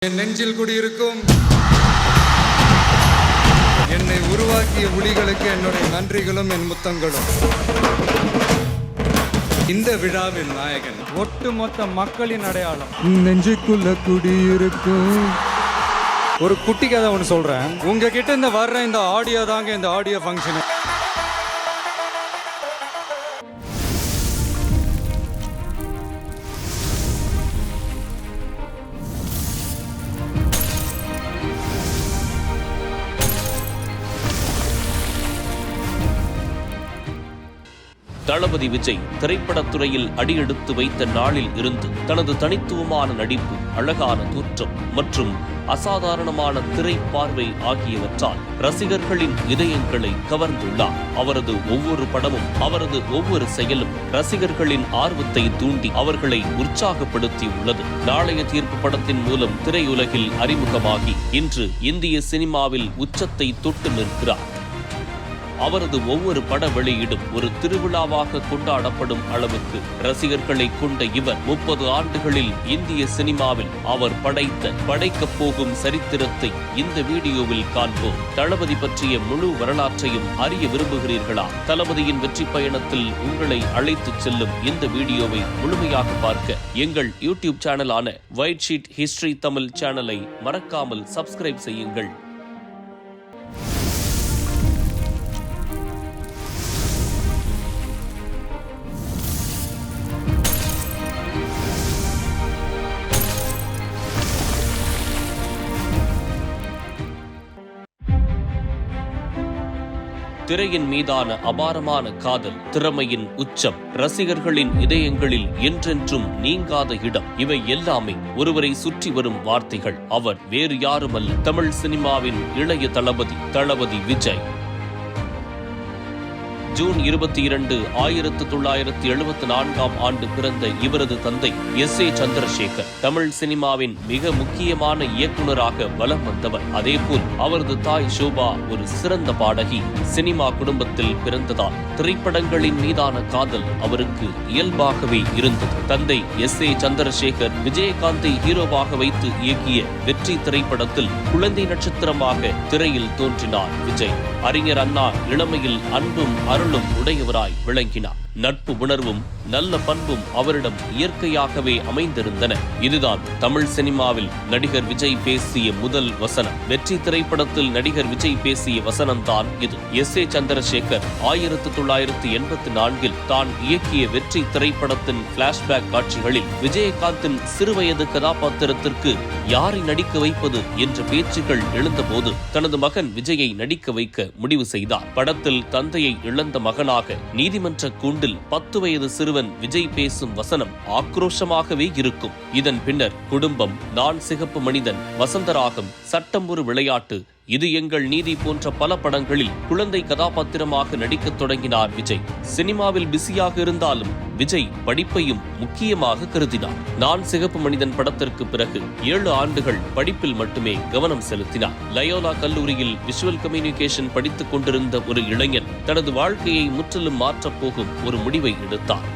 என் நெஞ்சில் குடியிருக்கும் என்னை உருவாக்கிய ஒளிகளுக்கு என்னுடைய நன்றிகளும் என் முத்தங்களும். இந்த விழாவின் நாயகன் ஒட்டுமொத்த மக்களின் அடையாளம் நெஞ்சுக்குள்ள குடியிருக்கும். ஒரு குட்டி கதை ஒன்று சொல்றேன். உங்ககிட்ட இந்த வர்ற இந்த ஆடியோ தாங்க இந்த ஆடியோ ஃபங்க்ஷன். தளபதி விஜய் திரைப்படத்துறையில் அடியெடுத்து வைத்த நாளில் இருந்து தனது தனித்துவமான நடிப்பு, அழகான தோற்றம் மற்றும் அசாதாரணமான திரைப்பார்வை ஆகியவற்றால் ரசிகர்களின் இதயங்களை கவர்ந்துள்ளார். அவரது ஒவ்வொரு படமும், அவரது ஒவ்வொரு செயலும் ரசிகர்களின் ஆர்வத்தை தூண்டி அவர்களை உற்சாகப்படுத்தியுள்ளது. நாளைய தீர்ப்பு படத்தின் மூலம் திரையுலகில் அறிமுகமாகி இன்று இந்திய சினிமாவில் உச்சத்தை தொட்டு நிற்கிறார். அவரது ஒவ்வொரு பட வெளியீடும் ஒரு திருவிழாவாக கொண்டாடப்படும் அளவுக்கு ரசிகர்களை கொண்ட இவர் 30 ஆண்டுகளில் இந்திய சினிமாவில் அவர் படைக்கப் போகும் சரித்திரத்தை இந்த வீடியோவில் காண்போம். தளபதி பற்றிய முழு வரலாற்றையும் அறிய விரும்புகிறீர்களா? தளபதியின் வெற்றி பயணத்தில் உங்களை அழைத்துச் செல்லும் இந்த வீடியோவை முழுமையாக பார்க்க எங்கள் யூடியூப் சேனலான ஒயிட் ஷீட் ஹிஸ்டரி தமிழ் சேனலை மறக்காமல் சப்ஸ்கிரைப் செய்யுங்கள். திரையின் மீதான அபாரமான காதல், திறமையின் உச்சம், ரசிகர்களின் இதயங்களில் என்றென்றும் நீங்காத இடம், இவை எல்லாமே ஒருவரை சுற்றி வரும் வார்த்தைகள். அவர் வேறு யாருமல்ல, தமிழ் சினிமாவின் இளைய தளபதி விஜய். ஜூன் 22, 1974 ஆண்டு பிறந்த இவரது தந்தை எஸ்.ஏ. சந்திரசேகர் தமிழ் சினிமாவின் மிக முக்கியமான இயக்குநராக வலம் வந்தவர். அதேபோல் அவரது தாய் ஷோபா ஒரு சிறந்த பாடகி. சினிமா குடும்பத்தில் பிறந்ததால் திரைப்படங்களின் மீதான காதல் அவருக்கு இயல்பாகவே இருந்தது. தந்தை எஸ்.ஏ. சந்திரசேகர் விஜயகாந்தை ஹீரோவாக வைத்து இயக்கிய வெற்றி திரைப்படத்தில் குழந்தை நட்சத்திரமாக திரையில் தோன்றினார் விஜய். அறிஞர் அண்ணா இளமையில் அன்பும் அருளும் உடையவராய் விளங்கினார். நட்பு உணர்வும் நல்ல பண்பும் அவரிடம் இயற்கையாகவே அமைந்திருந்தன. இதுதான் தமிழ் சினிமாவில் நடிகர் விஜய் பேசிய முதல் வசனம். வெற்றி திரைப்படத்தில் நடிகர் விஜய் பேசிய வசனம்தான் இது. எஸ்.ஏ. சந்திரசேகர் 1984 தான் இயக்கிய வெற்றி திரைப்படத்தின் பிளாஷ்பேக் காட்சிகளில் விஜயகாந்தின் சிறுவயது கதாபாத்திரத்திற்கு யாரை நடிக்க வைப்பது என்ற பேச்சுகள் எழுந்தபோது தனது மகன் விஜயை நடிக்க வைக்க முடிவு செய்தார். படத்தில் தந்தையை இழந்த மகனாக நீதிமன்ற கூண்டில் 10 வயது சிறுவன் விஜய் பேசும் வசனம் ஆக்ரோஷமாகவே இருக்கும். இதன் பின்னர் குடும்பம், நான் சிகப்பு மனிதன், வசந்தராகம், சட்டம் ஒரு விளையாட்டு, இது எங்கள் நீதி போன்ற பல படங்களில் குழந்தை கதாபாத்திரமாக நடிக்கத் தொடங்கினார் விஜய். சினிமாவில் பிஸியாக இருந்தாலும் விஜய் படிப்பையும் முக்கியமாக கருதினார். நான் சிகப்பு மனிதன் படத்திற்கு பிறகு 7 ஆண்டுகள் படிப்பில் மட்டுமே கவனம் செலுத்தினார். லயோலா கல்லூரியில் விஷுவல் கம்யூனிகேஷன் படித்துக் கொண்டிருந்த ஒரு இளைஞன் தனது வாழ்க்கையை முற்றிலும் மாற்றப் போகும் ஒரு முடிவை எடுத்தார்.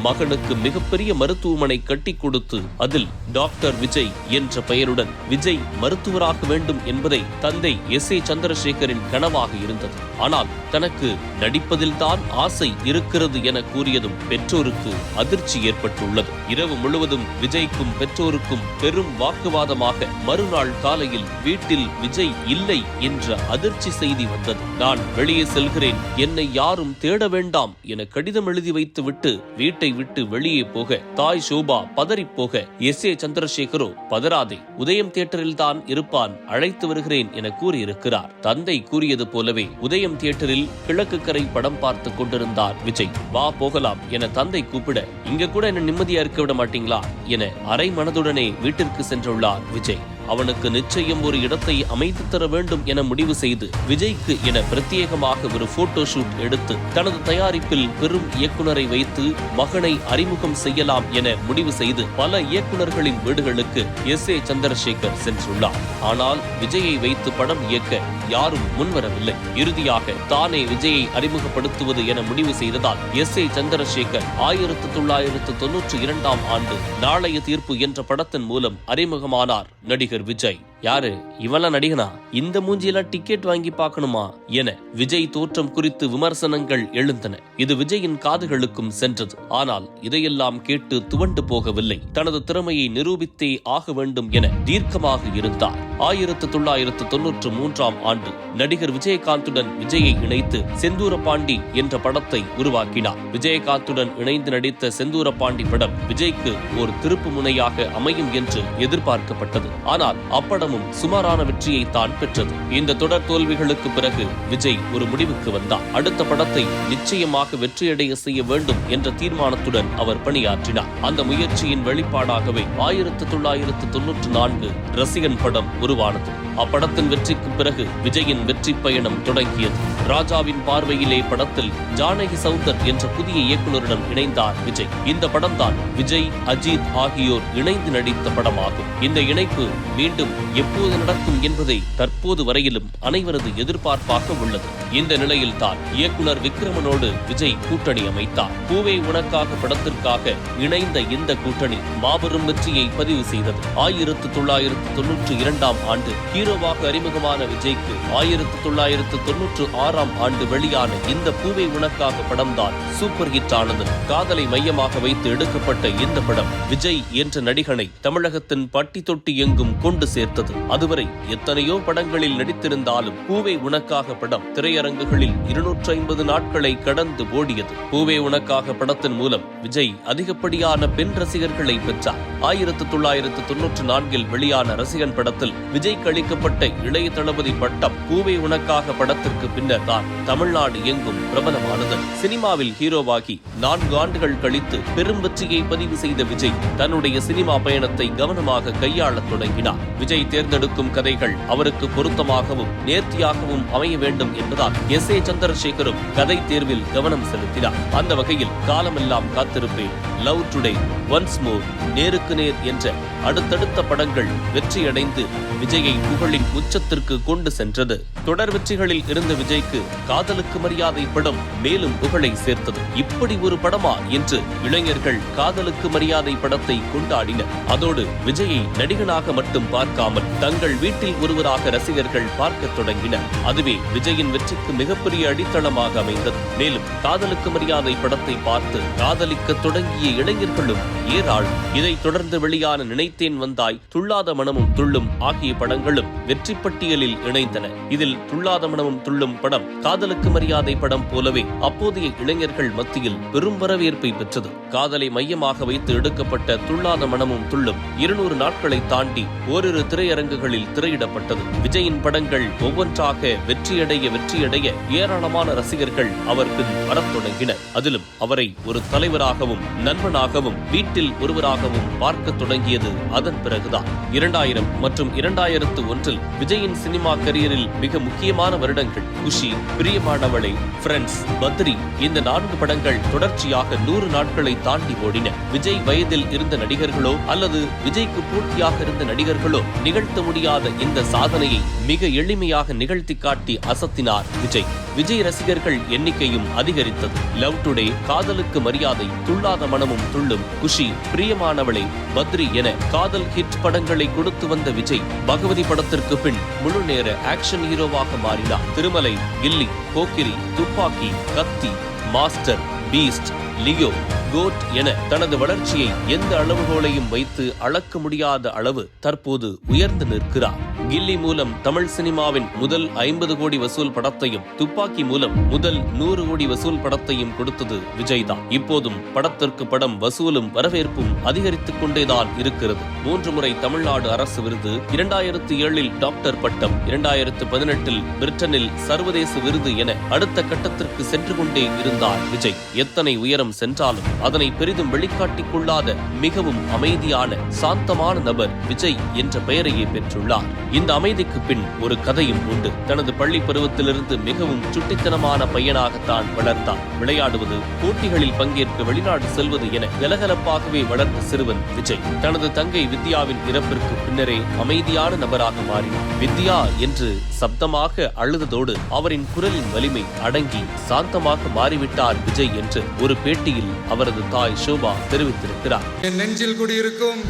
மகனுக்கு மிகப்பெரிய மருத்துவமனை கட்டி கொடுத்து அதில் டாக்டர் விஜய் என்ற பெயருடன் விஜய் மருத்துவராக வேண்டும் என்பதை தந்தை எஸ்.ஏ. சந்திரசேகரின் கனவாக இருந்தது. ஆனால் தனக்கு நடிப்பதில்தான் ஆசை இருக்கிறது என கூறியதும் பெற்றோருக்கு அதிர்ச்சி ஏற்பட்டுள்ளது. இரவு முழுவதும் விஜய்க்கும் பெற்றோருக்கும் பெரும் வாக்குவாதமாக மறுநாள் காலையில் வீட்டில் விஜய் இல்லை என்ற அதிர்ச்சி செய்தி வந்தது. நான் வெளியே செல்கிறேன், என்னை யாரும் தேட வேண்டாம் என கடிதம் எழுதி வைத்துவிட்டு வீட்டை விட்டு வெளியே போக தாய் ஷோபா பதறி போக எஸ்.ஏ. சந்திரசேகரோ பதறாதே, உதயம் தியேட்டரில் தான் இருப்பான், அழைத்து வருகிறேன் என கூறியிருக்கிறார். தந்தை கூறியது போலவே உதயம் தியேட்டரில் கிழக்கு கரை படம் பார்த்து கொண்டிருந்தார் விஜய். வா போகலாம் என தந்தை கூப்பிட, இங்க கூட என்ன நிம்மதியா இருக்க விட மாட்டீங்களா என அரை மனதுடனே வீட்டிற்கு சென்றுள்ளார் விஜய். அவனுக்கு நிச்சயம் ஒரு இடத்தை அமைத்து தர வேண்டும் என முடிவு செய்து விஜய்க்கு என பிரத்யேகமாக ஒரு போட்டோ ஷூட் எடுத்து தனது தயாரிப்பில் பெரும் இயக்குனரை வைத்து மகனை அறிமுகம் செய்யலாம் என முடிவு செய்து பல இயக்குனர்களின் வீடுகளுக்கு SA சந்திரசேகர் சென்றுள்ளார். ஆனால் விஜயை வைத்து படம் இயக்க யாரும் முன்வரவில்லை. இறுதியாக தானே விஜயை அறிமுகப்படுத்துவது என முடிவு செய்ததால் SA சந்திரசேகர் 1992ஆம் ஆண்டு நாளைய தீர்ப்பு என்ற படத்தின் மூலம் அறிமுகமானார் நடிகர் விஜய். யாரு இவெல்லாம் நடிகனா, இந்த மூஞ்சியெல்லாம் டிக்கெட் வாங்கி பார்க்கணுமா என விஜய் தோற்றம் குறித்து விமர்சனங்கள் எழுந்தன. இது விஜயின் காதுகளுக்கும் சென்றது. ஆனால் இதையெல்லாம் கேட்டு துவண்டு போகவில்லை. தனது திறமையை நிரூபித்தே ஆக வேண்டும் என தீர்க்கமாக இருந்தார். 1993ஆம் ஆண்டு நடிகர் விஜயகாந்துடன் விஜயை இணைத்து செந்தூரபாண்டி என்ற படத்தை உருவாக்கினார். விஜயகாந்துடன் இணைந்து நடித்த செந்தூரபாண்டி படம் விஜய்க்கு ஒரு திருப்பு முனையாக அமையும் என்று எதிர்பார்க்கப்பட்டது. ஆனால் அப்படம் சுமாரான வெற்றியை தான் பெற்றது. இந்த தொடர் தோல்விகளுக்கு பிறகு விஜய் ஒரு முடிவுக்கு வந்தார். அடுத்த படத்தை நிச்சயமாக வெற்றியடைய செய்ய வேண்டும் என்ற தீர்மானத்துடன் அவர் பணியாற்றினார். அந்த முயற்சியின் வெளிப்பாடாகவே 1994 ரசிகன் படம் உருவானது. அப்படத்தின் வெற்றிக்கு பிறகு விஜயின் வெற்றி பயணம் தொடங்கியது. ராஜாவின் பார்வையிலே படத்தில் ஜானகி சௌந்தர் என்ற புதிய இயக்குனருடன் இணைந்தார் விஜய். இந்த படம்தான் விஜய், அஜித் ஆகியோர் இணைந்து நடித்த படமாகும். இந்த இணைப்பு மீண்டும் எப்போது நடக்கும் என்பதை தற்போது வரையிலும் அனைவரது எதிர்பார்ப்பாக உள்ளது. இந்த நிலையில் தான் இயக்குனர் விக்ரமனோடு விஜய் கூட்டணி அமைத்தார். பூவே உனக்காக படத்திற்காக இணைந்த இந்த கூட்டணி மாபெரும் வெற்றியை பதிவு செய்தது. 1992ஆம் ஆண்டு ஹீரோவாக அறிமுகமான விஜய்க்கு 1996ஆம் ஆண்டு வெளியான இந்த பூவே உனக்காக படம்தான் சூப்பர் ஹிட் ஆனது. காதலை மையமாக வைத்து எடுக்கப்பட்ட இந்த படம் விஜய் என்ற நடிகனை தமிழகத்தின் பட்டி தொட்டி எங்கும் கொண்டு சேர்த்தது. அதுவரை எத்தனையோ படங்களில் நடித்திருந்தாலும் பூவே உனக்காக படம் திரையரங்குகளில் 250 நாட்களை கடந்து ஓடியது. பூவே உனக்காக படத்தின் மூலம் விஜய் அதிகப்படியான பெண் ரசிகர்களை பெற்றார். 1994இல் வெளியான ரசிகன் படத்தில் விஜய் கழிக்கப்பட்ட இளைய தளபதி பட்டம் பூவே உனக்காக படத்திற்கு பின்னர் தான் தமிழ்நாடு எங்கும் பிரபலமானது. சினிமாவில் ஹீரோவாகி 4 ஆண்டுகள் கழித்து பெரும் வெற்றியை பதிவு செய்த விஜய் தன்னுடைய சினிமா பயணத்தை கவனமாக கையாளத் தொடங்கினார். விஜய் தேர்ந்தெடுக்கும் கதைகள் அவருக்கு பொருத்தமாகவும் நேர்த்தியாகவும் அமைய வேண்டும் என்பதால் SA சந்திரசேகரும் கதை தேர்வில் கவனம் செலுத்தினார். அந்த வகையில் காலமெல்லாம் காத்திருப்பேன், லவ் டுடே, ஒன்ஸ் மோர், நேருக்கு நேர் என்ற அடுத்தடுத்த படங்கள் வெற்றியடைந்து விஜயை புகழின் உச்சத்திற்கு கொண்டு சென்றது. தொடர் வெற்றிகளில் இருந்த விஜய்க்கு காதலுக்கு மரியாதை படம் மேலும் புகழை சேர்த்தது. இப்படி ஒரு படமா என்று இளைஞர்கள் காதலுக்கு மரியாதை படத்தை கொண்டாடினர். அதோடு விஜயை நடிகனாக மட்டும் பார்க்காமல் தங்கள் வீட்டில் ஒருவராக ரசிகர்கள் பார்க்க தொடங்கினர். அதுவே விஜயின் வெற்றிக்கு மிகப்பெரிய அடித்தளமாக அமைந்தது. மேலும் காதலுக்கு மரியாதை படத்தை பார்த்து காதலிக்க தொடங்கிய இளைஞர்களும் ஏராளம். இதைத் தொடர்ந்து வெளியான நினைத்தேன் வந்தாய், துள்ளாத மனமும் துள்ளும் ஆகிய படங்களும் வெற்றி பட்டியலில் இணைந்தன. இதில் துள்ளாத மனமும் துள்ளும் படம் காதலுக்கு மரியாதை படம் போலவே அப்போதைய இளைஞர்கள் மத்தியில் பெரும் வரவேற்பை பெற்றது. காதலை மையமாக வைத்து எடுக்கப்பட்ட துள்ளாத மனமும் துள்ளும் 200 நாட்களை தாண்டி ஓரிரு திரையரங்குகளில் திரையிடப்பட்டது. விஜயின் படங்கள் ஒவ்வொன்றாக வெற்றியடைய ஏராளமான ரசிகர்கள் அவர் பின் வரத் தொடங்கினர். அதிலும் அவரை ஒரு தலைவராகவும் நண்பனாகவும் வீட்டில் ஒருவராகவும் பார்க்க தொடங்கியது அதன் பிறகுதான். 2000 மற்றும் 2001 விஜயின் சினிமா கரியரில் மிக முக்கியமான வருடங்கள். குஷி, பிரியமானவளை, ஃப்ரெண்ட்ஸ், பத்ரி இந்த 4 படங்கள் தொடர்ச்சியாக 100 நாட்களை தாண்டி ஓடின. விஜய் வயதில் இருந்த நடிகர்களோ அல்லது விஜய்க்கு போட்டியாக இருந்த நடிகர்களோ நிகழ்த்த முடியாத இந்த சாதனையை மிக எளிமையாக நிகழ்த்தி காட்டி அசத்தினார் விஜய். விஜய் ரசிகர்கள் எண்ணிக்கையும் அதிகரித்தது. லவ் டுடே, காதலுக்கு மரியாதை, துள்ளாத மனமும் துள்ளும், குஷி, பிரியமானவளை, பத்ரி என காதல் ஹிட் படங்களை கொடுத்து வந்த விஜய் பகவதி படத்திற்கு பின் முழு நேர ஆக்ஷன் ஹீரோவாக மாறினார். திருமலை, கில்லி, போக்கிரி, துப்பாக்கி, கத்தி, மாஸ்டர், பீஸ்ட், லியோ, கோட் என தனது வளர்ச்சியை எந்த அளவுகோலையும் வைத்து அளக்க முடியாத அளவு தற்போது உயர்ந்து நிற்கிறார். கில்லி மூலம் தமிழ் சினிமாவின் முதல் 50 கோடி வசூல் படத்தையும், துப்பாக்கி மூலம் முதல் 100 கோடி வசூல் படத்தையும் கொடுத்தது விஜய் தான். இப்போதும் படத்திற்கு படம் வசூலும் வரவேற்பும் அதிகரித்துக் கொண்டேதான் இருக்கிறது. 3 முறை தமிழ்நாடு அரசு விருது, 2007இல் டாக்டர் பட்டம், 2018இல் பிரிட்டனில் சர்வதேச விருது என அடுத்த கட்டத்திற்கு சென்று கொண்டே இருந்தார் விஜய். எத்தனை உயரம் சென்றாலும் அதனை பெரிதும் வெளிக்காட்டிக் கொள்ளாத மிகவும் அமைதியான சாந்தமான நபர் விஜய் என்ற பெயரையே பெற்றுள்ளார். இந்த அமைதிக்கு பின் ஒரு கதையும் உண்டு. தனது பள்ளி பருவத்திலிருந்து மிகவும் சுட்டித்தனமான பையனாகத்தான் வளர்த்தார். விளையாடுவது, போட்டிகளில் பங்கேற்க வெளிநாடு செல்வது என கலகலப்பாகவே வளர்ந்த சிறுவன் விஜய் தனது தங்கை வித்யாவின் இறப்பிற்கு பின்னரே அமைதியான நபராக மாறினார். வித்யா என்று சப்தமாக அழுததோடு அவரின் குரலின் வலிமை அடங்கி சாந்தமாக மாறிவிட்டார் விஜய் என்று ஒரு பேட்டியில் அவரது தாய் ஷோபா தெரிவித்திருக்கிறார். என் நெஞ்சில் குடியிருக்கும்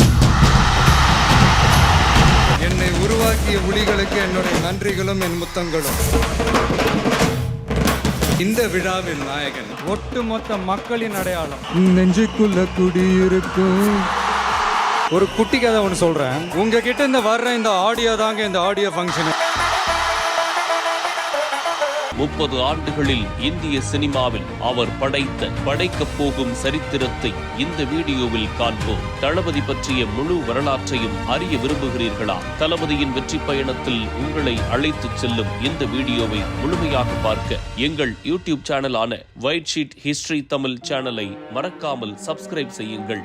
என்னை உருவாக்கிய ஒளிகளுக்கு என்னுடைய நன்றிகளும் என் முத்தங்களும். இந்த விழாவின் நாயகன் ஒட்டுமொத்த மக்களின் அடையாளம் நெஞ்சுக்குள்ள குடியிருக்கும். ஒரு குட்டி கதை ஒன்று சொல்றேன். உங்ககிட்ட இந்த வர்ற இந்த ஆடியோ தாங்க இந்த ஆடியோ ஃபங்க்ஷன். 30 ஆண்டுகளில் இந்திய சினிமாவில் அவர் படைக்கப் போகும் சரித்திரத்தை இந்த வீடியோவில் காண்போம். தளபதி பற்றிய முழு வரலாற்றையும் அறிய விரும்புகிறீர்களா? தளபதியின் வெற்றி பயணத்தில் உங்களை அழைத்துச் செல்லும் இந்த வீடியோவை முழுமையாக பார்க்க எங்கள் யூடியூப் சேனலான ஒயிட் ஷீட் ஹிஸ்டரி தமிழ் சேனலை மறக்காமல் சப்ஸ்கிரைப் செய்யுங்கள்.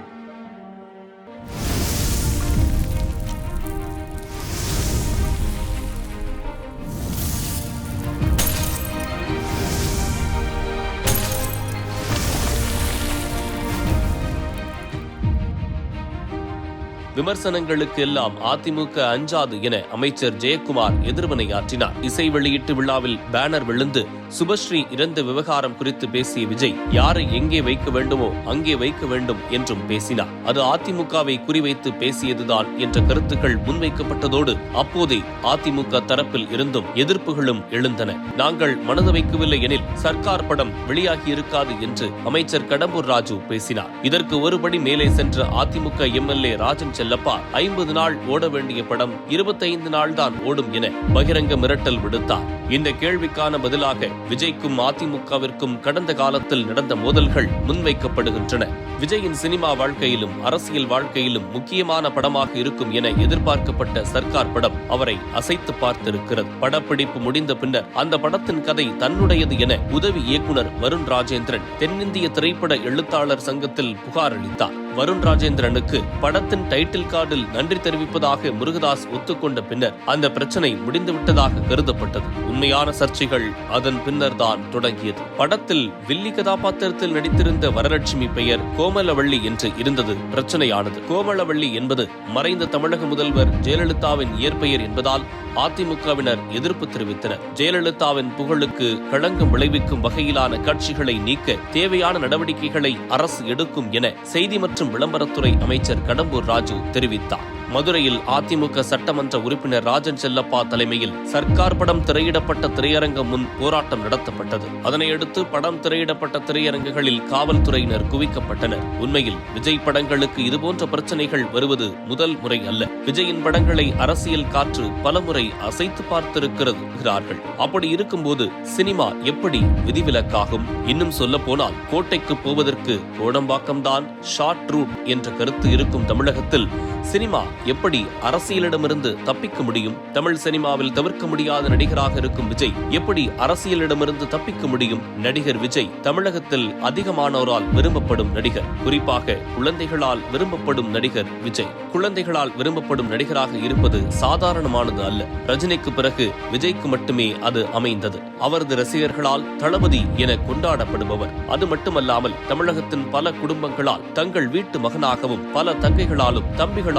விமர்சனங்களுக்கு எல்லாம் அதிமுக அஞ்சாது என அமைச்சர் ஜெயக்குமார் எதிர்வினையாற்றினார். இசை வெளியீட்டு விழாவில் பேனர் விழுந்து சுபஸ்ரீ இறந்த விவகாரம் குறித்து பேசிய விஜய் யாரை எங்கே வைக்க வேண்டுமோ அங்கே வைக்க வேண்டும் என்றும் பேசினார். அது அதிமுகவை குறிவைத்து பேசியதுதான் என்ற கருத்துக்கள் முன்வைக்கப்பட்டதோடு அப்போதே அதிமுக தரப்பில் இருந்தும் எதிர்ப்புகளும் எழுந்தன. நாங்கள் மனது வைக்கவில்லை எனில் சர்க்கார் படம் வெளியாகி இருக்காது என்று அமைச்சர் கடம்பூர் ராஜு பேசினார். இதற்கு ஒருபடி மேலே சென்ற அதிமுக எம்எல்ஏ ராஜன் செல்லப்பா 50 நாள் ஓட வேண்டிய படம் 25 நாள் தான் ஓடும் என பகிரங்க மிரட்டல் விடுத்தார். இந்த கேள்விக்கான பதிலாக விஜய்க்கும் அதிமுகவிற்கும் கடந்த காலத்தில் நடந்த மோதல்கள் முன்வைக்கப்படுகின்றன. விஜயின் சினிமா வாழ்க்கையிலும் அரசியல் வாழ்க்கையிலும் முக்கியமான படமாக இருக்கும் என எதிர்பார்க்கப்பட்ட சர்க்கார் படம் அவரை அசைத்து பார்த்திருக்கிறது. படப்பிடிப்பு முடிந்த பின்னர் அந்த படத்தின் கதை தன்னுடையது என உதவி இயக்குனர் வருண் ராஜேந்திரன் தென்னிந்திய திரைப்பட எழுத்தாளர் சங்கத்தில் புகார் அளித்தார். வருண் ராஜேந்திரனுக்கு படத்தின் டைட்டில் கார்டில் நன்றி தெரிவிப்பதாக முருகதாஸ் ஒத்துக்கொண்ட பின்னர் அந்த பிரச்சனை முடிந்துவிட்டதாக கருதப்பட்டது. உண்மையான சர்ச்சைகள் அதன் பின்னர் தான் தொடங்கியது. படத்தில் வில்லி கதாபாத்திரத்தில் நடித்திருந்த வரலட்சுமி பெயர் கோமலவள்ளி என்று இருந்தது பிரச்சனையானது. கோமலவள்ளி என்பது மறைந்த தமிழக முதல்வர் ஜெயலலிதாவின் இயற்பெயர் என்பதால் அதிமுகவினர் எதிர்ப்பு தெரிவித்தனர். ஜெயலலிதாவின் புகழுக்கு களங்கம் விளைவிக்கும் வகையிலான காட்சிகளை நீக்க தேவையான நடவடிக்கைகளை அரசு எடுக்கும் என செய்தி மற்றும் விளம்பரத்துறை அமைச்சர் கடம்பூர் ராஜு தெரிவித்தார். மதுரையில் அதிமுக சட்டமன்ற உறுப்பினர் ராஜன் செல்லப்பா தலைமையில் சர்க்கார் படம் திரையிடப்பட்ட திரையரங்கம் முன் போராட்டம் நடத்தப்பட்டது. அதனையடுத்து படம் திரையிடப்பட்ட திரையரங்குகளில் காவல்துறையினர் குவிக்கப்பட்டனர். உண்மையில் விஜய் படங்களுக்கு இதுபோன்ற பிரச்சனைகள் வருவது முதல் முறை அல்ல. விஜயின் படங்களை அரசியல் காற்று பலமுறை அசைத்து பார்த்திருக்கிறார்கள். அப்படி இருக்கும்போது சினிமா எப்படி விதிவிலக்காகும்? இன்னும் சொல்ல போனால் கோட்டைக்கு போவதற்கு கோடம்பாக்கம்தான் ஷார்ட் ரூட் என்ற கருத்து இருக்கும் தமிழகத்தில் சினிமா எப்படி அரசியலிடமிருந்து தப்பிக்க முடியும்? தமிழ் சினிமாவில் தவிர்க்க முடியாத நடிகராக இருக்கும் விஜய் எப்படி அரசியலிடமிருந்து தப்பிக்க முடியும்? நடிகர் விஜய் தமிழகத்தில் அதிகமானோரால் விரும்பப்படும் நடிகர். குறிப்பாக குழந்தைகளால் விரும்பப்படும் நடிகர் விஜய். குழந்தைகளால் விரும்பப்படும் நடிகராக இருப்பது சாதாரணமானது அல்ல. ரஜினிக்கு பிறகு விஜய்க்கு மட்டுமே அது அமைந்தது. அவரது ரசிகர்களால் தளபதி என கொண்டாடப்படுபவர். அது மட்டுமல்லாமல் தமிழகத்தின் பல குடும்பங்களால் தங்கள் வீட்டு மகனாகவும் பல தங்கைகளாலும் தம்பிகளாலும்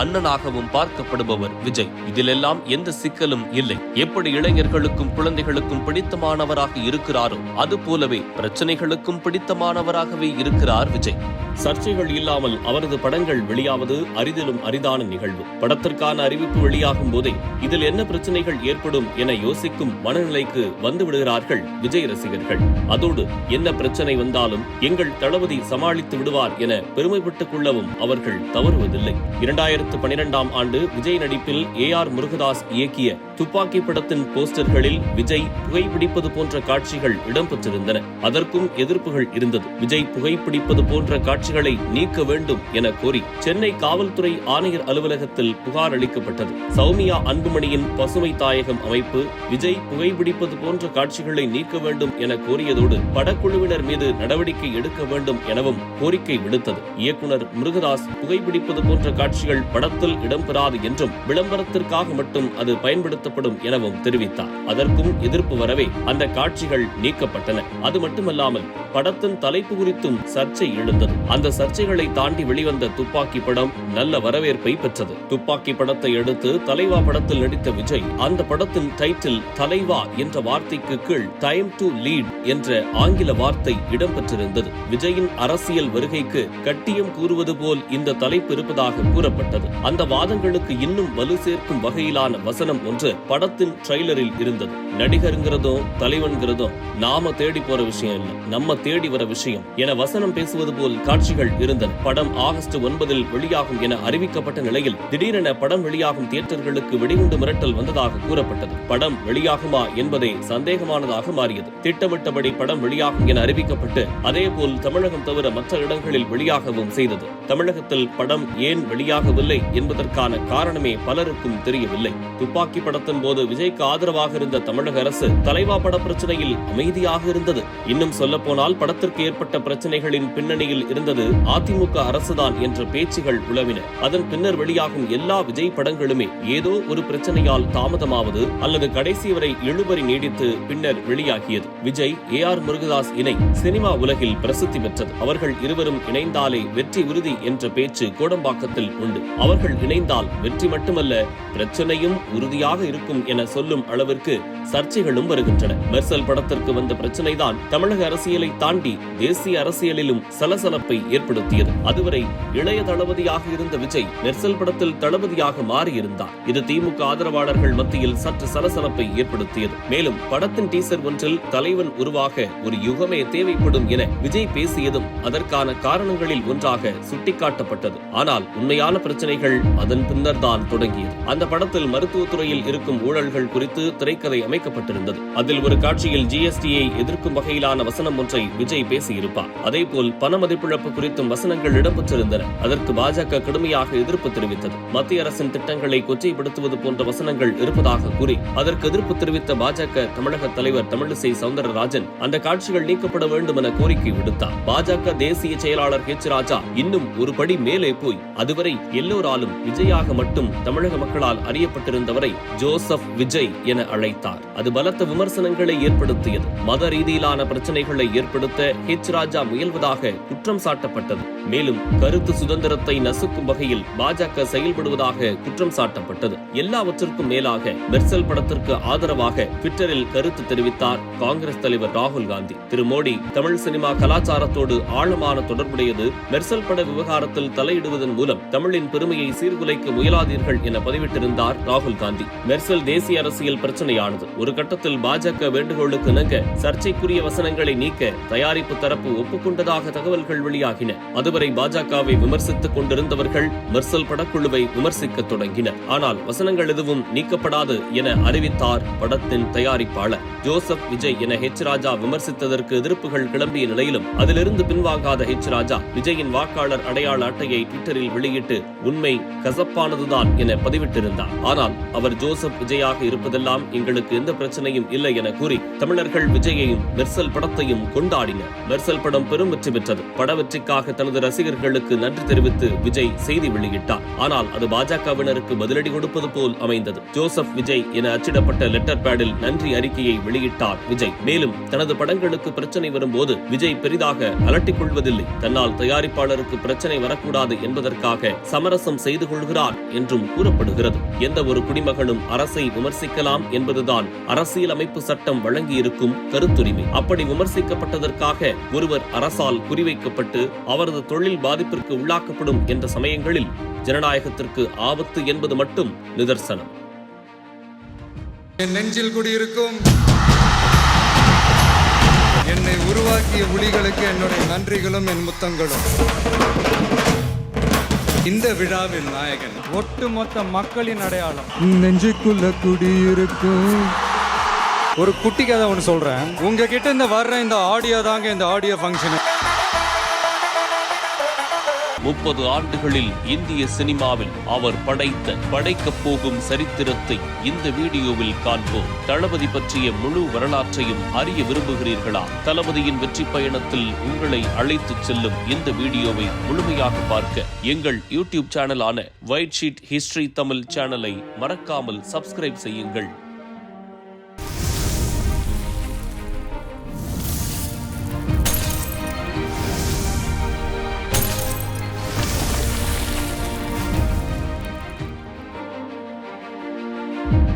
அண்ணனாகவும் பார்க்கப்படுபவர் விஜய். இதிலெல்லாம் எந்த சிக்கலும் இல்லை. எப்படி இளைஞர்களுக்கும் குழந்தைகளுக்கும் பிடித்தமானவராக இருக்கிறாரோ அது போலவே பிரச்சனைகளுக்கும் பிடித்தமானவராகவே இருக்கிறார் விஜய். சர்ச்சைகள் இல்லாமல் அவரது படங்கள் வெளியாவது அரிதிலும் அரிதான நிகழ்வு. படத்திற்கான அறிவிப்பு வெளியாகும் போதே இதில் என்ன பிரச்சனைகள் ஏற்படும் என யோசிக்கும் மனநிலைக்கு வந்து விடுகிறார்கள் விஜய் ரசிகர்கள். அதோடு என்ன பிரச்சனை வந்தாலும் எங்கள் தளபதி சமாளித்து விடுவார் என பெருமைப்பட்டுக் கொள்ளவும் அவர்கள் தவறுவதில்லை. 2010 2012ஆம் ஆண்டு விஜய் நடிப்பில் AR முருகதாஸ் இயக்கிய துப்பாக்கி படத்தின் போஸ்டர்களில் விஜய் புகைப்பிடிப்பது போன்ற காட்சிகள் இடம்பெற்றிருந்தன. அதற்கும் எதிர்ப்புகள் இருந்தது. விஜய் புகைப்பிடிப்பது போன்ற காட்சிகளை நீக்க வேண்டும் என கோரி சென்னை காவல்துறை ஆணையர் அலுவலகத்தில் புகார் அளிக்கப்பட்டது. சௌமியா அன்புமணியின் பசுமை தாயகம் அமைப்பு விஜய் புகைப்பிடிப்பது போன்ற காட்சிகளை நீக்க வேண்டும் என கோரியதோடு படக்குழுவினர் மீது நடவடிக்கை எடுக்க வேண்டும் எனவும் கோரிக்கை விடுத்தது. இயக்குனர் முருகதாஸ் புகைப்பிடிப்பது போன்ற காட்சிகள் படத்தில் இடம்பெறாது என்றும் விளம்பரத்திற்காக மட்டும் அது பயன்படுத்தப்படும் எனவும் தெரிவித்தார். அதற்கும் எதிர்ப்பு வரவே அந்த காட்சிகள் நீக்கப்பட்டன. அது மட்டுமல்லாமல் படத்தின் தலைப்பு குறித்தும் சர்ச்சை எழுந்தது. அந்த சர்ச்சைகளை தாண்டி வெளிவந்த துப்பாக்கி படம் நல்ல வரவேற்பை பெற்றது. துப்பாக்கி படத்தை அடுத்து தலைவா படத்தில் நடித்த விஜய் அந்த படத்தின் டைட்டில் தலைவா என்ற வார்த்தைக்கு கீழ் டைம் டு லீட் என்ற ஆங்கில வார்த்தை இடம்பெற்றிருந்தது. விஜயின் அரசியல் வருகைக்கு கட்டியம் கூறுவது போல் இந்த தலைப்பு இருப்பதாக கூறப்பட்டது. அந்த வாதங்களுக்கு இன்னும் வலு சேர்க்கும் வகையிலான வசனம் ஒன்று படத்தின் ட்ரெய்லரில் இருந்தது. நடிகருங்கிறதும் தலைவன்கிறதும் நாம தேடி போற விஷயம் இல்ல, நம்ம தேடி வர விஷயம் என வசனம் பேசுவது போல் காட்சிகள் இருந்தன. படம் ஆகஸ்ட் 9 வெளியாகும் என அறிவிக்கப்பட்ட நிலையில் திடீரென படம் வெளியாகும் தியேட்டர்களுக்கு வெடிகுண்டு மிரட்டல் வந்ததாக கூறப்பட்டது. படம் வெளியாகுமா என்பதே சந்தேகமானதாக மாறியது. திட்டமிட்டபடி படம் வெளியாகும் என அறிவிக்கப்பட்டு அதேபோல் தமிழகம் தவிர மற்ற இடங்களில் வெளியாகவும் செய்தது. தமிழகத்தில் படம் ஏன் வெளியாகவில்லை என்பதற்கான காரணமே பலருக்கும் தெரியவில்லை. துப்பாக்கி படத்தின் போது விஜய்க்கு ஆதரவாக இருந்த தமிழக அரசு தலைவா பட பிரச்சனையில் அமைதியாக இருந்தது. இன்னும் சொல்ல போனால் படத்திற்கு ஏற்பட்ட பிரச்சனைகளின் பின்னணியில் இருந்தது அதிமுக அரசுதான் என்ற பேச்சுகள் உலவின. அதன் பின்னர் வெளியாகும் எல்லா விஜய் படங்களுமே ஏதோ ஒரு பிரச்சனையால் தாமதமாவது அல்லது கடைசி வரை இழுபறி நீடித்து பின்னர் வெளியாகியது. விஜய் AR முருகதாஸ் இணை சினிமா உலகில் பிரசித்தி பெற்றது. அவர்கள் இருவரும் இணைந்தாலே வெற்றி உறுதி என்ற பேச்சு கோடம்பாக்கத்தில் உண்டு. அவர்கள் இணைந்தால் வெற்றி மட்டுமல்ல பிரச்சனையும் உறுதியாக இருக்கும் என சொல்லும் அளவிற்கு சர்ச்சைகளும் வருகின்றன. மெர்சல் படத்திற்கு வந்த பிரச்சனைதான் தமிழக அரசியலை தாண்டி தேசிய அரசியலிலும் சலசலப்பை ஏற்படுத்தியது. அதுவரை இளைய தளபதியாக இருந்த விஜய் மெர்சல் படத்தில் தளபதியாக மாறியிருந்தார். இது திமுக ஆதரவாளர்கள் மத்தியில் சற்று சலசலப்பை ஏற்படுத்தியது. மேலும் படத்தின் டீசர் ஒன்றில் தலைவன் உருவாக ஒரு யுகமே தேவைப்படும் என விஜய் பேசியதும் அதற்கான காரணங்களில் ஒன்றாக சுட்டிக்காட்டப்பட்டது. ஆனால் உண்மையான பிரச்சனைகள் அதன் பின்னர் தான் தொடங்கியது. அந்த படத்தில் மருத்துவத்துறையில் இருக்கும் ஊழல்கள் குறித்து திரைக்கதை அமைக்கப்பட்டிருந்தது. அதில் ஒரு காட்சியில் GSTயை எதிர்க்கும் வகையிலான வசனம் ஒன்றை விஜய் பேசியிருப்பார். அதேபோல் பண மதிப்பிழப்பு குறித்தும் வசனங்கள் இடம்பெற்றிருந்தன. அதற்கு பாஜக கடுமையாக எதிர்ப்பு தெரிவித்தது. மத்திய அரசின் திட்டங்களை கொச்சைப்படுத்துவது போன்ற வசனங்கள் இருப்பதாக கூறி அதற்கு எதிர்ப்பு தெரிவித்த பாஜக தமிழக தலைவர் தமிழிசை சவுந்தரராஜன் அந்த காட்சிகள் நீக்கப்பட வேண்டும் என கோரிக்கை விடுத்தார். பாஜக தேசிய செயலாளர் H. ராஜா இன்னும் ஒரு படி மேலே போய் அதுவரை எல்லோராலும் விஜயாக மட்டும் தமிழக மக்களால் அறியப்பட்டிருந்தவரை ஜோசப் விஜய் என அழைத்தார். அது பலத்த விமர்சனங்களை ஏற்படுத்தியது. மத ரீதியிலான பிரச்சனைகளை ஏற்படுத்த H. ராஜா முயல்வதாக குற்றம் சாட்டப்பட்டது. மேலும் கருத்து சுதந்திரத்தை நசுக்கும் வகையில் பாஜக செயல்படுவதாக குற்றம் சாட்டப்பட்டது. எல்லாவற்றிற்கும் மேலாக மெர்சல் படத்திற்கு ஆதரவாக ட்விட்டரில் கருத்து தெரிவித்தார் காங்கிரஸ் தலைவர் ராகுல் காந்தி. திரு மோடி தமிழ் சினிமா கலாச்சாரத்தோடு ஆழமான தொடர்புடையது. மெர்சல் பட விவகாரத்தில் தலையிடுவதன் மூலம் தமிழின் பெருமையை சீர்குலைக்க முயலாதீர்கள் என பதிவிட்டிருந்தார் ராகுல் காந்தி. மெர்சல் தேசிய அரசியல் பிரச்சனையானது. ஒரு கட்டத்தில் பாஜக வேண்டுகோளுக்கு இணங்க சர்ச்சைக்குரிய வசனங்களை நீக்க தயாரிப்பு தரப்பு ஒப்புக்கொண்டதாக தகவல்கள் வெளியாகின. அதுவரை பாஜகவை விமர்சித்துக் கொண்டிருந்தவர்கள் மெர்சல் படக்குழுவை விமர்சிக்க தொடங்கினர். ஆனால் வசனங்கள் எதுவும் நீக்கப்படாது என அறிவித்தார் படத்தின் தயாரிப்பாளர். ஜோசப் விஜய் என H. ராஜா விமர்சித்ததற்கு எதிர்ப்புகள் கிளம்பிய நிலையிலும் அதிலிருந்து பின்வாங்காத H. ராஜா விஜயின் வாக்காளர் அடையாள அட்டையை ட்விட்டரில் வெளியிட்டு உண்மை கசப்பானதுதான் என பதிவிட்டிருந்தார். ஆனால் அவர் ஜோசப் விஜயாக இருப்பதெல்லாம் எங்களுக்கு எந்த பிரச்சனையும் இல்லை என கூறி தமிழர்கள் விஜயையும் மெர்சல் படத்தையும் கொண்டாடினர். மெர்சல் படம் பெரும் வெற்றி பெற்றது. பட வெற்றிக்காக தனது ரசிகர்களுக்கு நன்றி தெரிவித்து விஜய் செய்தி வெளியிட்டார். ஆனால் அது பாஜகவினருக்கு பதிலடி கொடுப்பது போல் அமைந்தது. ஜோசப் விஜய் என அச்சிடப்பட்ட லெட்டர் பேடில் நன்றி அறிக்கையை வெளியிட்டார் விஜய். மேலும் தனது படங்களுக்கு பிரச்சனை வரும்போது விஜய் பெரிதாக அலட்டிக் கொள்வதில்லை. தன்னால் தயாரிப்பாளருக்கு பிரச்சனை வரக்கூடாது என்பதற்காக சமரசம் செய்து கொள்கிறார் என்றும் கூறப்படுகிறது. எந்த ஒரு குடிமகனும் அரசை விமர்சிக்கலாம் என்பதுதான் அரசியலமைப்பு சட்டம் வழங்கியிருக்கும் கருத்துரிமை. அப்படி விமர்சிக்கப்பட்டதற்காக ஒருவர் அரசால் குறிவைக்கப்பட்டு அவரது தொழில் பாதிப்பிற்கு உள்ளாக்கப்படும் என்ற சமயங்களில் ஜனநாயகத்திற்கு ஆபத்து என்பது மட்டும் நிதர்சனம். என் நெஞ்சில் குடியிருக்கும் என்னை உருவாக்கிய புலிகளுக்கு என்னுடைய நன்றிகளும் என் முத்தங்களும். இந்த விழாவின் நாயகன் ஒட்டுமொத்த மக்களின் அடையாளம் நெஞ்சுக்குள்ள குடியிருக்கும் ஒரு குட்டி கதை ஒன்று சொல்றேன். உங்ககிட்ட இந்த வர்ற இந்த ஆடியோ தாங்க இந்த ஆடியோ ஃபங்க்ஷன். 30 ஆண்டுகளில் இந்திய சினிமாவில் அவர் படைக்கப் போகும் சரித்திரத்தை இந்த வீடியோவில் காண்போம். தளபதி பற்றிய முழு வரலாற்றையும் அறிய விரும்புகிறீர்களா? தளபதியின் வெற்றி பயணத்தில் உங்களை அழைத்துச் செல்லும் இந்த வீடியோவை முழுமையாக பார்க்க எங்கள் யூடியூப் சேனலான ஒயிட் ஷீட் ஹிஸ்டரி தமிழ் சேனலை மறக்காமல் சப்ஸ்கிரைப் செய்யுங்கள்.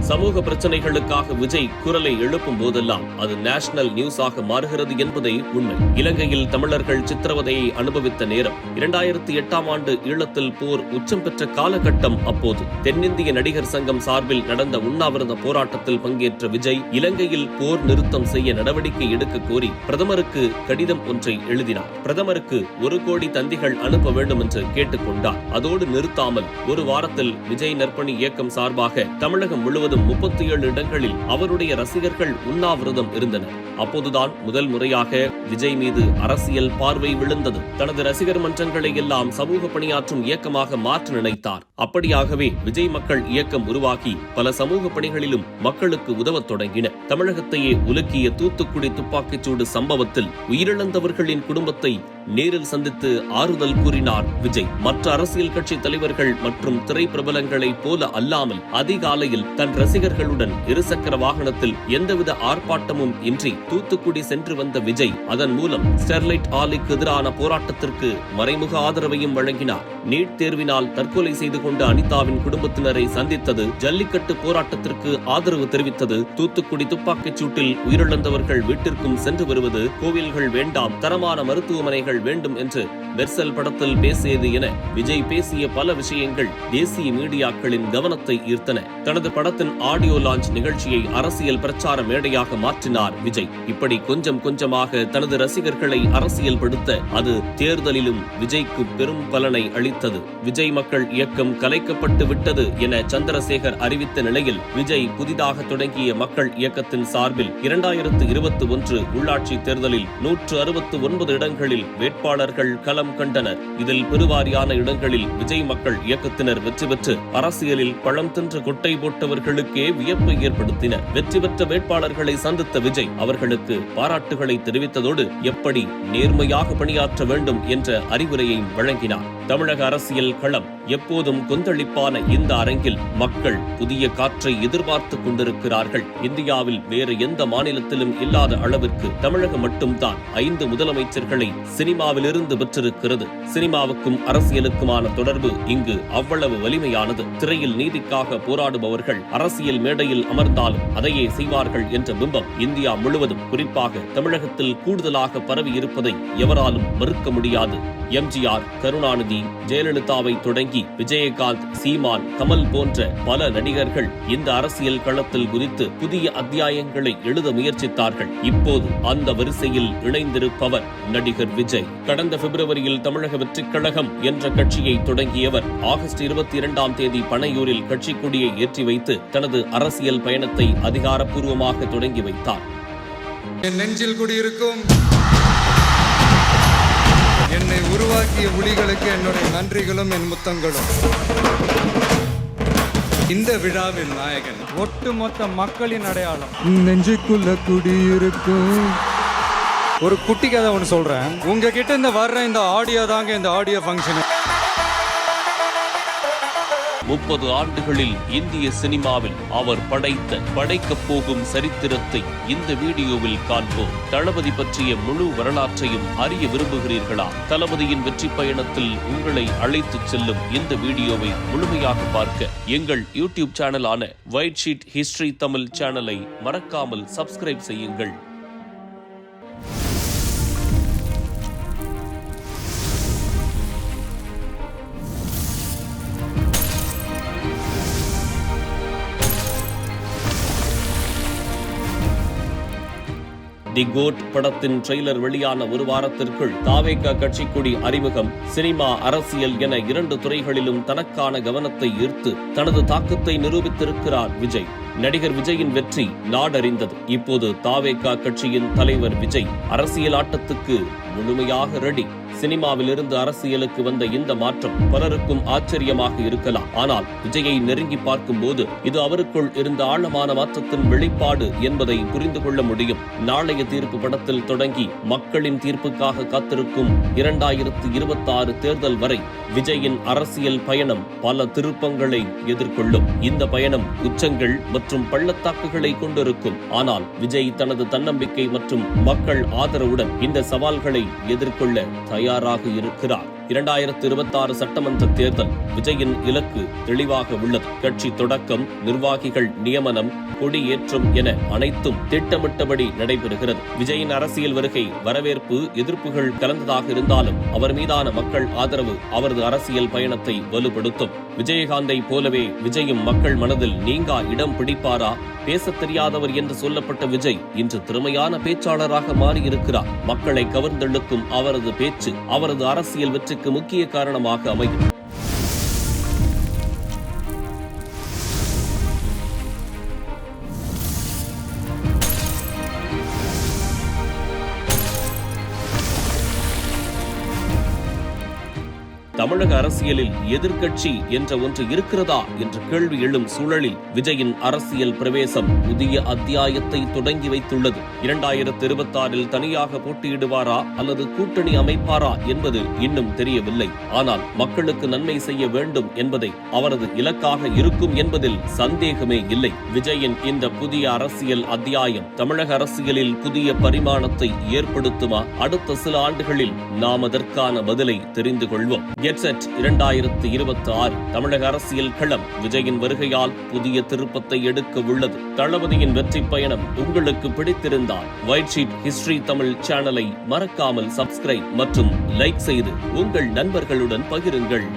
சமூக பிரச்சனைகளுக்காக விஜய் குரலை எழுப்பும் போதெல்லாம் அது நேஷனல் நியூஸாக மாறுகிறது என்பதே உண்மை. இலங்கையில் தமிழர்கள் சித்திரவதையை அனுபவித்த நேரம் 2008ஆம் ஆண்டு ஈழத்தில் போர் உச்சம் பெற்ற காலகட்டம். அப்போது தென்னிந்திய நடிகர் சங்கம் சார்பில் நடந்த உண்ணாவிரத போராட்டத்தில் பங்கேற்ற விஜய் இலங்கையில் போர் நிறுத்தம் செய்ய நடவடிக்கை எடுக்க கோரி பிரதமருக்கு கடிதம் ஒன்றை எழுதினார். பிரதமருக்கு 1 கோடி தந்திகள் அனுப்ப வேண்டும் என்று கேட்டுக்கொண்டார். அதோடு நிறுத்தாமல் ஒரு வாரத்தில் விஜய் நற்பணி இயக்கம் சார்பாக தமிழகம் முழுவதும் 37 இடங்களில் அவருடைய ரசிகர்கள் உண்ணாவிரதம் இருந்தனர். அப்போதுதான் முதல் முறையாக விஜய் மீது அரசியல் பார்வை விழுந்தது. தனது ரசிகர் மன்றங்களை எல்லாம் சமூக பணியாற்றும் இயக்கமாக மாற்ற நினைத்தார். அப்படியாகவே விஜய் மக்கள் இயக்கம் உருவாகி பல சமூக பணிகளிலும் மக்களுக்கு உதவத் தொடங்கின. தமிழகத்தையே உலுக்கிய தூத்துக்குடி துப்பாக்கிச்சூடு சம்பவத்தில் உயிரிழந்தவர்களின் குடும்பத்தை நேரில் சந்தித்து ஆறுதல் கூறினார் விஜய். மற்ற அரசியல் கட்சி தலைவர்கள் மற்றும் திரைப்பிரபலங்களைப் போல அல்லாமல் அதிகாலையில் தன் ரசிகர்களுடன் இருசக்கர வாகனத்தில் எந்தவித ஆர்ப்பாட்டமும் இன்றி தூத்துக்குடி சென்று வந்த விஜய் அதன் மூலம் ஸ்டெர்லைட் ஆலைக்கு எதிரான போராட்டத்திற்கு மறைமுக ஆதரவையும் வழங்கினார். நீட் தேர்வினால் தற்கொலை செய்து கொண்ட அனிதாவின் குடும்பத்தினரை சந்தித்தது, ஜல்லிக்கட்டு போராட்டத்திற்கு ஆதரவு தெரிவித்தது, தூத்துக்குடி துப்பாக்கிச் சூட்டில் உயிரிழந்தவர்கள் வீட்டிற்கும் சென்று வருவது, கோவில்கள் வேண்டாம் தரமான மருத்துவமனைகள் வேண்டும் என்று மெர்சல் படத்தில் பேசியது என விஜய் பேசிய பல விஷயங்கள் தேசிய மீடியாக்களின் கவனத்தை ஈர்த்தன. தனது படத்தின் ஆடியோ லான்ச் நிகழ்ச்சியை அரசியல் பிரச்சார மேடையாக மாற்றினார் விஜய். இப்படி கொஞ்சம் கொஞ்சமாக தனது ரசிகர்களை அரசியல் படுத்த அது தேர்தலிலும் விஜய்க்கு பெரும் பலனை அளித்தது. விஜய் மக்கள் இயக்கம் கலைக்கப்பட்டு விட்டது என சந்திரசேகர் அறிவித்த நிலையில் விஜய் புதிதாக தொடங்கிய மக்கள் இயக்கத்தின் சார்பில் 2021 உள்ளாட்சி தேர்தலில் 169 இடங்களில் வேட்பாளர்கள் களம் கண்டனர். இதில் பெருவாரியான இடங்களில் விஜய் மக்கள் இயக்கத்தினர் வெற்றி பெற்று அரசியலில் பழம் தின்று கொட்டை போட்டவர்களுக்கே வியப்பை ஏற்படுத்தினர். வெற்றி பெற்ற வேட்பாளர்களை சந்தித்த விஜய் அவர்களுக்கு பாராட்டுகளை தெரிவித்ததோடு எப்படி நேர்மையாக பணியாற்ற வேண்டும் என்ற அறிவுரையையும் வழங்கினார். தமிழக அரசியல் களம் எப்போதும் கொந்தளிப்பான இந்த அரங்கில் மக்கள் புதிய காற்றை எதிர்பார்த்து கொண்டிருக்கிறார்கள். இந்தியாவில் வேறு எந்த மாநிலத்திலும் இல்லாத அளவிற்கு தமிழகம் மட்டும்தான் 5 முதலமைச்சர்களை சினிமாவிலிருந்து பெற்றிருக்கிறது. சினிமாவுக்கும் அரசியலுக்குமான தொடர்பு இங்கு அவ்வளவு வலிமையானது. திரையில் நீதிக்காக போராடுபவர்கள் அரசியல் மேடையில் அமர்ந்தாலும் அதையே செய்வார்கள் என்ற பிம்பம் இந்தியா முழுவதும் குறிப்பாக தமிழகத்தில் கூடுதலாக பரவி இருப்பதை எவராலும் மறுக்க முடியாது. எம்ஜிஆர், கருணாநிதி, ஜெயலலிதாவை தொடங்கி விஜயகாந்த், சீமான், கமல் போன்ற பல நடிகர்கள் இந்த அரசியல் களத்தில் குதித்து புதிய அத்தியாயங்களை எழுத முயற்சித்தார்கள். இப்போது அந்த வரிசையில் இணைந்திருப்பவர் நடிகர் விஜய். கடந்த பிப்ரவரியில் தமிழக வெற்றிக் கழகம் என்ற கட்சியை தொடங்கியவர் ஆகஸ்ட் 22ஆம் தேதி பனையூரில் கட்சி கொடியை ஏற்றி வைத்து தனது அரசியல் பயணத்தை அதிகாரப்பூர்வமாக தொடங்கி வைத்தார். என் நெஞ்சில் குடியிருக்கும் என்னை உருவாக்கிய புலிகளுக்கு என்னுடைய நன்றிகளும் என் முத்தங்களும். இந்த விழாவின் நாயகன் ஒட்டுமொத்த மக்களின் அடையாளம் நெஞ்சுக்குள்ள குடியிருக்கும் ஒரு குட்டி கதை ஒன்று சொல்றேன். உங்ககிட்ட இந்த வர்ற இந்த ஆடியோ தாங்க இந்த ஆடியோ ஃபங்க்ஷன். 30 ஆண்டுகளில் இந்திய சினிமாவில் அவர் படைக்கப் போகும் சரித்திரத்தை இந்த வீடியோவில் காண்போம். தளபதி பற்றிய முழு வரலாற்றையும் அறிய விரும்புகிறீர்களா? தளபதியின் வெற்றி பயணத்தில் உங்களை அழைத்துச் செல்லும் இந்த வீடியோவை முழுமையாக பார்க்க எங்கள் யூடியூப் சேனலான ஒயிட் ஷீட் ஹிஸ்டரி தமிழ் சேனலை மறக்காமல் சப்ஸ்கிரைப் செய்யுங்கள். தி கோட் படத்தின் ட்ரெய்லர் வெளியான ஒரு வாரத்திற்குள் தாவேகா கட்சி கொடி அறிமுகம், சினிமா, அரசியல் என 2 துறைகளிலும் தனக்கான கவனத்தை ஈர்த்து தனது தாக்கத்தை நிரூபித்திருக்கிறார் விஜய். நடிகர் விஜயின் வெற்றி நாடறிந்தது. இப்போது தாவேகா கட்சியின் தலைவர் விஜய் அரசியல் ஆட்டத்துக்கு முழுமையாக ரெடி. சினிமாவிலிருந்து அரசியலுக்கு வந்த இந்த மாற்றம் பலருக்கும் ஆச்சரியமாக இருக்கலாம். ஆனால் விஜயை நெருங்கி பார்க்கும்போது இது அவருக்குள் இருந்த ஆழமான மாற்றத்தின் வெளிப்பாடு என்பதை புரிந்து கொள்ள முடியும். நாளைய தீர்ப்பு படத்தில் தொடங்கி மக்களின் தீர்ப்புக்காக காத்திருக்கும் 2026 தேர்தல் வரை விஜயின் அரசியல் பயணம் பல திருப்பங்களை எதிர்கொள்ளும். இந்த பயணம் உச்சங்கள் மற்றும் பள்ளத்தாக்குகளை கொண்டிருக்கும். ஆனால் விஜய் தனது தன்னம்பிக்கை மற்றும் மக்கள் ஆதரவுடன் இந்த சவால்களை எதிர்கொள்ள தயாராக இருக்கிறார். 2026 சட்டமன்ற தேர்தல் விஜயின் இலக்கு தெளிவாக உள்ளது. கட்சி தொடக்கம், நிர்வாகிகள் நியமனம், கொடியேற்றம் என அனைத்தும் திட்டமிட்டபடி நடைபெறுகிறது. விஜயின் அரசியல் வருகை வரவேற்பு, எதிர்ப்புகள் கலந்ததாக இருந்தாலும் அவர் மீதான மக்கள் ஆதரவு அவரது அரசியல் பயணத்தை வலுப்படுத்தும். விஜயகாந்தை போலவே விஜயும் மக்கள் மனதில் நீங்கா இடம் பிடிப்பாரா? பேசத் தெரியாதவர் என்று சொல்லப்பட்ட விஜய் இன்று திறமையான பேச்சாளராக மாறியிருக்கிறார். மக்களை கவர்ந்தெழுக்கும் அவரது பேச்சு அவரது அரசியல் வெற்றிக்கு முக்கிய காரணமாக அமையும். தமிழக அரசியலில் எதிர்க்கட்சி என்ற ஒன்று இருக்கிறதா என்ற கேள்வி எழும் சூழலில் விஜயின் அரசியல் பிரவேசம் புதிய அத்தியாயத்தை தொடங்கி வைத்துள்ளது. 2026 தனியாக போட்டியிடுவாரா அல்லது கூட்டணி அமைப்பாரா என்பது இன்னும் தெரியவில்லை. ஆனால் மக்களுக்கு நன்மை செய்ய வேண்டும் என்பதை அவரது இலக்காக இருக்கும் என்பதில் சந்தேகமே இல்லை. விஜயின் இந்த புதிய அரசியல் அத்தியாயம் தமிழக அரசியலில் புதிய பரிமாணத்தை ஏற்படுத்துமா? அடுத்த சில ஆண்டுகளில் நாம் அதற்கான பதிலை தெரிந்து கொள்வோம். 2026 தமிழக அரசியல் களம் விஜயின் வருகையால் புதிய திருப்பத்தை எடுக்க உள்ளது. தளபதியின் வெற்றி பயணம் உங்களுக்கு பிடித்திருந்தால் ஒயிட் ஷீட் ஹிஸ்டரி தமிழ் சேனலை மறக்காமல் சப்ஸ்கிரைப் மற்றும் லைக் செய்து உங்கள் நண்பர்களுடன் பகிருங்கள்.